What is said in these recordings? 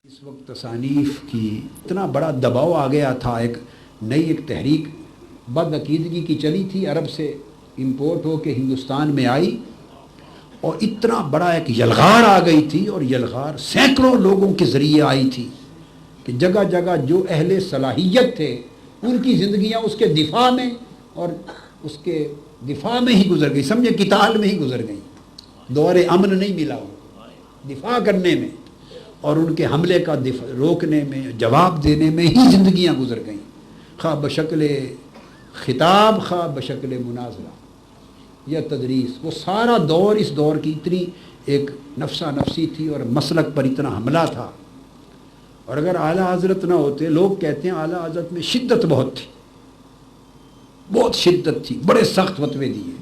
اس وقت تصانیف کی اتنا بڑا دباؤ آ گیا تھا، ایک تحریک بدعقیدگی کی چلی تھی، عرب سے امپورٹ ہو کے ہندوستان میں آئی اور اتنا بڑا ایک یلغار آ گئی تھی، اور یلغار سینکڑوں لوگوں کے ذریعے آئی تھی کہ جگہ جگہ جو اہل صلاحیت تھے ان کی زندگیاں اس کے دفاع میں اور اس کے دفاع میں ہی گزر گئی، سمجھے قتال میں ہی گزر گئی، دور امن نہیں ملا ان کو، دفاع کرنے میں اور ان کے حملے کا روکنے میں، جواب دینے میں ہی زندگیاں گزر گئیں، خواہ بشکل خطاب خواہ بشکل مناظرہ یا تدریس۔ وہ سارا دور اس دور کی اتنی ایک نفسا نفسی تھی اور مسلک پر اتنا حملہ تھا، اور اگر اعلیٰ حضرت نہ ہوتے، لوگ کہتے ہیں اعلیٰ حضرت میں شدت بہت تھی، بہت شدت تھی، بڑے سخت فتوے دیے۔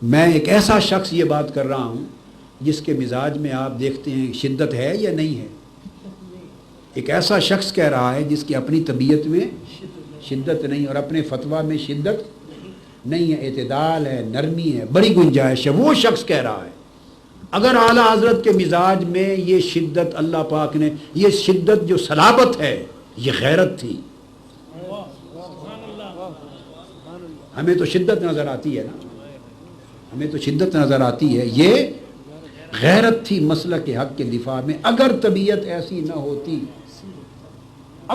میں ایک ایسا شخص یہ بات کر رہا ہوں جس کے مزاج میں آپ دیکھتے ہیں شدت ہے یا نہیں ہے، ایک ایسا شخص کہہ رہا ہے جس کی اپنی طبیعت میں شدت نہیں اور اپنے فتویٰ میں شدت نہیں ہے، اعتدال ہے، نرمی ہے، بڑی گنجائش ہے، وہ شخص کہہ رہا ہے اگر اعلیٰ حضرت کے مزاج میں یہ شدت، اللہ پاک نے یہ شدت جو صلابت ہے یہ غیرت تھی۔ ہمیں تو شدت نظر آتی ہے نا، ہمیں تو شدت نظر آتی ہے، یہ غیرت تھی مسلک حق کے دفاع میں۔ اگر طبیعت ایسی نہ ہوتی،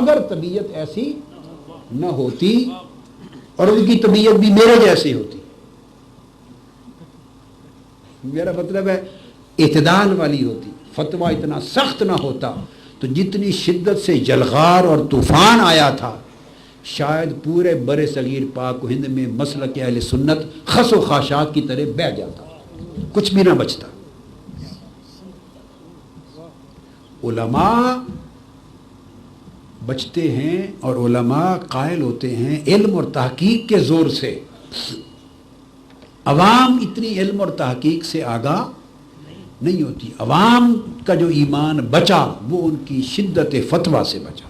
اگر طبیعت ایسی نہ ہوتی اور ان کی طبیعت بھی میرے جیسی ہوتی، میرا مطلب ہے اعتدال والی ہوتی، فتویٰ اتنا سخت نہ ہوتا، تو جتنی شدت سے جلغار اور طوفان آیا تھا شاید پورے بر صغیر پاک و ہند میں مسلک اہل سنت خس و خاشاک کی طرح بہہ جاتا، کچھ بھی نہ بچتا۔ علماء بچتے ہیں اور علماء قائل ہوتے ہیں علم اور تحقیق کے زور سے، عوام اتنی علم اور تحقیق سے آگاہ نہیں ہوتی۔ عوام کا جو ایمان بچا وہ ان کی شدت فتویٰ سے بچا،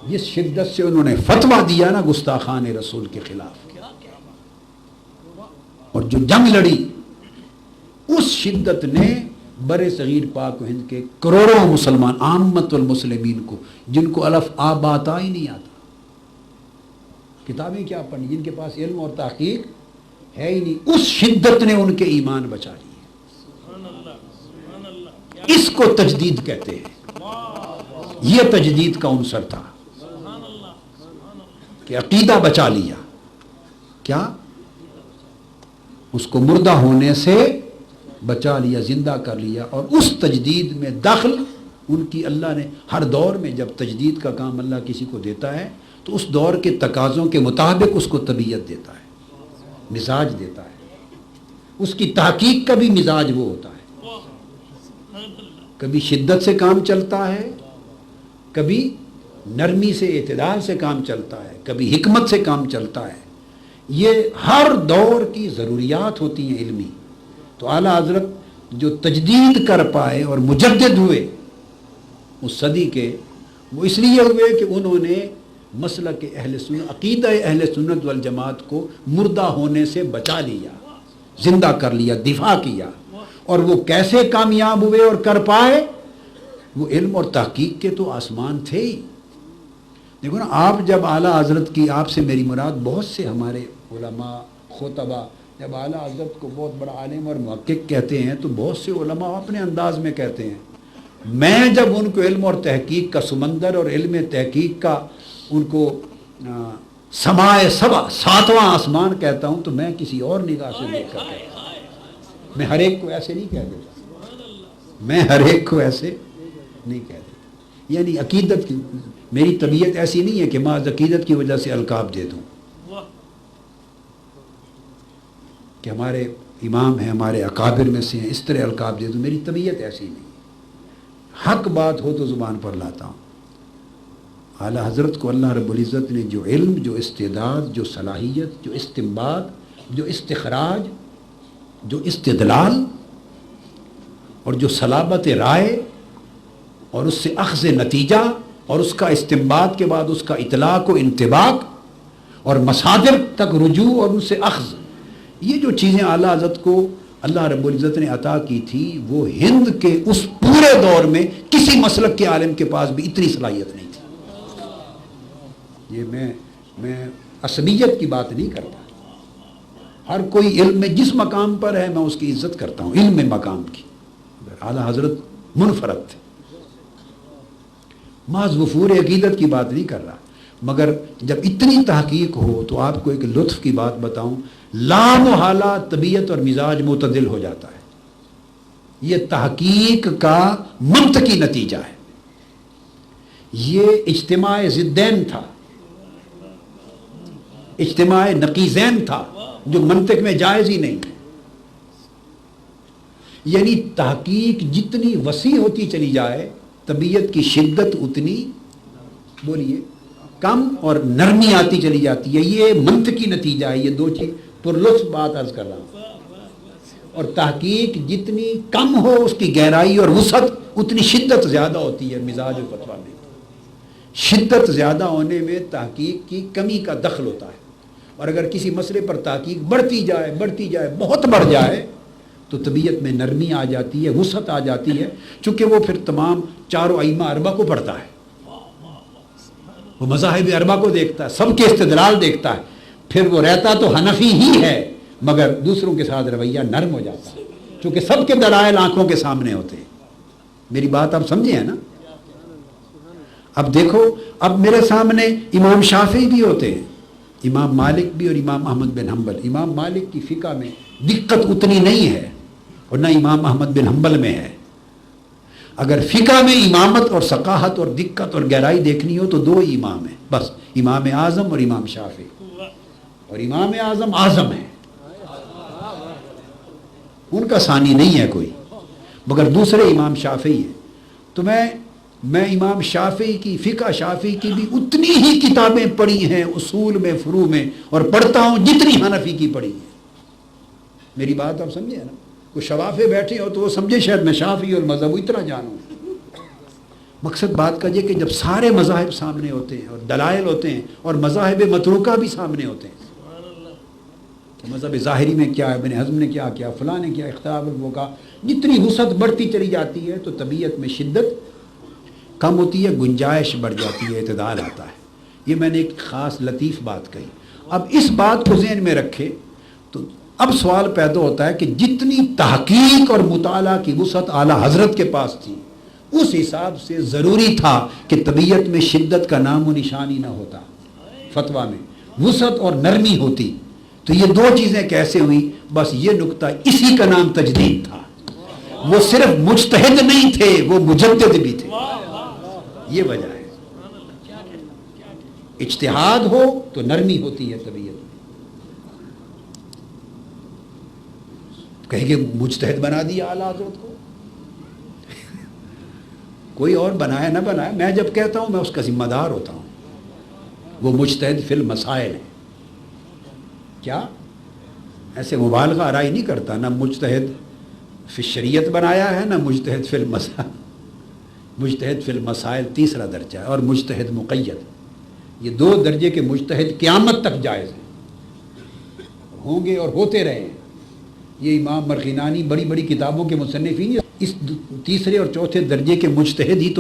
جس شدت سے انہوں نے فتویٰ دیا نا گستاخان رسول کے خلاف، اور جو جنگ لڑی، اس شدت نے بر صغیر پاک و ہند کے کروڑوں مسلمان، عامت المسلمین کو، جن کو الف آب آتا ہی نہیں آتا، کتابیں کیا پڑھنی، جن کے پاس علم اور تحقیق ہے ہی نہیں، اس شدت نے ان کے ایمان بچا لیے۔ اس کو تجدید کہتے ہیں، یہ تجدید کا عنصر تھا کہ عقیدہ بچا لیا، کیا اس کو مردہ ہونے سے بچا لیا، زندہ کر لیا، اور اس تجدید میں دخل ان کی اللہ نے ہر دور میں، جب تجدید کا کام اللہ کسی کو دیتا ہے تو اس دور کے تقاضوں کے مطابق اس کو طبیعت دیتا ہے، مزاج دیتا ہے، اس کی تحقیق کا بھی مزاج وہ ہوتا ہے، کبھی شدت سے کام چلتا ہے، کبھی نرمی سے اعتدال سے کام چلتا ہے، کبھی حکمت سے کام چلتا ہے۔ یہ ہر دور کی ضروریات ہوتی ہیں علمی۔ تو اعلیٰ حضرت جو تجدید کر پائے اور مجدد ہوئے اس صدی کے، وہ اس لیے ہوئے کہ انہوں نے مسلک اہل سنت، عقیدہ اہل سنت والجماعت کو مردہ ہونے سے بچا لیا، زندہ کر لیا، دفاع کیا۔ اور وہ کیسے کامیاب ہوئے اور کر پائے؟ وہ علم اور تحقیق کے تو آسمان تھے ہی۔ دیکھو نا، آپ جب اعلیٰ حضرت کی، آپ سے میری مراد بہت سے ہمارے علماء خطبہ، جب اعلیٰ حضرت کو بہت بڑا عالم اور محقق کہتے ہیں تو بہت سے علماء اپنے انداز میں کہتے ہیں۔ میں جب ان کو علم اور تحقیق کا سمندر اور علم تحقیق کا ان کو سمائے سبا، ساتواں آسمان کہتا ہوں، تو میں کسی اور نگاہ سے دیکھ کر کہتا ہوں، میں ہر ایک کو ایسے نہیں کہہ دیتا، میں ہر ایک کو ایسے نہیں کہہ دیتا۔ یعنی عقیدت کی میری طبیعت ایسی نہیں ہے کہ میں عقیدت کی وجہ سے القاب دے دوں کہ ہمارے امام ہیں، ہمارے اکابر میں سے ہیں، اس طرح القاب دے دوں، میری طبیعت ایسی نہیں۔ حق بات ہو تو زبان پر لاتا ہوں۔ اعلیٰ حضرت کو اللہ رب العزت نے جو علم، جو استعداد، جو صلاحیت، جو استنباط، جو استخراج، جو استدلال اور جو صلابت رائے اور اس سے اخذ نتیجہ اور اس کا استنباط کے بعد اس کا اطلاق و انطباق اور مصادر تک رجوع اور ان سے اخذ، یہ جو چیزیں اعلیٰ حضرت کو اللہ رب العزت نے عطا کی تھی، وہ ہند کے اس پورے دور میں کسی مسلک کے عالم کے پاس بھی اتنی صلاحیت نہیں تھی۔ یہ میں عصبیت کی بات نہیں کرتا، ہر کوئی علم میں جس مقام پر ہے میں اس کی عزت کرتا ہوں، علم میں مقام کی۔ اعلیٰ حضرت منفرد تھے، محض وفور عقیدت کی بات نہیں کر رہا، مگر جب اتنی تحقیق ہو تو آپ کو ایک لطف کی بات بتاؤں، لا محالہ طبیعت اور مزاج معتدل ہو جاتا ہے۔ یہ تحقیق کا منطقی نتیجہ ہے، یہ اجتماع ضدین تھا، اجتماع نقیضین تھا، جو منطق میں جائز ہی نہیں ہے۔ یعنی تحقیق جتنی وسیع ہوتی چلی جائے طبیعت کی شدت اتنی بولیے کم اور نرمی آتی چلی جاتی ہے۔ یہ منطقی نتیجہ ہے، یہ دو چیز پرلطف بات عرض کر رہا ہوں۔ اور تحقیق جتنی کم ہو اس کی گہرائی اور وسعت اتنی شدت زیادہ ہوتی ہے۔ مزاج و فتویٰ میں شدت زیادہ ہونے میں تحقیق کی کمی کا دخل ہوتا ہے، اور اگر کسی مسئلے پر تحقیق بڑھتی جائے بہت بڑھ جائے تو طبیعت میں نرمی آ جاتی ہے، وسعت آ جاتی ہے، چونکہ وہ پھر تمام چاروں ائمہ اربعہ کو پڑھتا ہے، وہ مذاہب اربعہ کو دیکھتا ہے، سب کے استدلال دیکھتا ہے، پھر وہ رہتا تو حنفی ہی ہے مگر دوسروں کے ساتھ رویہ نرم ہو جاتا ہے، چونکہ سب کے دلائل آنکھوں کے سامنے ہوتے ہیں۔ میری بات آپ سمجھے ہیں نا؟ اب دیکھو، اب میرے سامنے امام شافعی بھی ہوتے ہیں، امام مالک بھی اور امام احمد بن حنبل۔ امام مالک کی فقہ میں دقت اتنی نہیں ہے اور نہ امام احمد بن حنبل میں ہے۔ اگر فقہ میں امامت اور ثقاہت اور دقت اور گہرائی دیکھنی ہو تو دو ہی امام ہیں بس، امام اعظم اور امام شافعی، اور امام اعظم اعظم ہے، ان کا ثانی نہیں ہے کوئی، مگر دوسرے امام شافعی ہیں۔ تو میں امام شافعی کی فقہ شافعی کی بھی اتنی ہی کتابیں پڑھی ہیں اصول میں فروع میں، اور پڑھتا ہوں جتنی حنفی کی پڑھی ہے۔ میری بات آپ سمجھے نا؟ کوئی شوافے بیٹھے ہو تو وہ سمجھے شاید میں شافعی اور مذہب اتنا جانوں۔ مقصد بات کا یہ کہ جب سارے مذاہب سامنے ہوتے ہیں اور دلائل ہوتے ہیں اور مذاہب متروکہ بھی سامنے ہوتے ہیں، مذہب ظاہری میں کیا ہے، ابن حزم نے کیا کیا، فلاں نے کیا، اختلاف الفقہا، جتنی وسعت بڑھتی چلی جاتی ہے تو طبیعت میں شدت کم ہوتی ہے، گنجائش بڑھ جاتی ہے، اعتدال آتا ہے۔ یہ میں نے ایک خاص لطیف بات کہی۔ اب اس بات کو ذہن میں رکھے تو اب سوال پیدا ہوتا ہے کہ جتنی تحقیق اور مطالعہ کی وسعت اعلیٰ حضرت کے پاس تھی، اس حساب سے ضروری تھا کہ طبیعت میں شدت کا نام و نشان ہی نہ ہوتا، فتویٰ میں وسعت اور نرمی ہوتی۔ تو یہ دو چیزیں کیسے ہوئی؟ بس یہ نقطہ، اسی کا نام تجدید تھا۔ وہ صرف مجتہد نہیں تھے، وہ مجدد بھی تھے، یہ وجہ ہے۔ اجتہاد ہو تو نرمی ہوتی ہے طبیعت میں۔ کہیں کہ مجتہد بنا دیا اعلیٰ حضرت کو، کوئی اور بنایا نہ بنایا، میں جب کہتا ہوں میں اس کا ذمہ دار ہوتا ہوں۔ وہ مجتہد فی المسائل ہے، کیا ایسے مبالغہ آرائی نہیں کرتا، نہ مجتہد فی شریعت بنایا ہے نہ مجتہد فی المسائل۔ مجتہد فی المسائل تیسرا درجہ ہے، اور مجتہد مقید، یہ دو درجے کے مجتہد قیامت تک جائز ہیں، ہوں گے اور ہوتے رہے ہیں۔ یہ امام مرخینانی بڑی بڑی کتابوں کے مصنفین اس تیسرے اور چوتھے درجے کے مجتہد ہی تو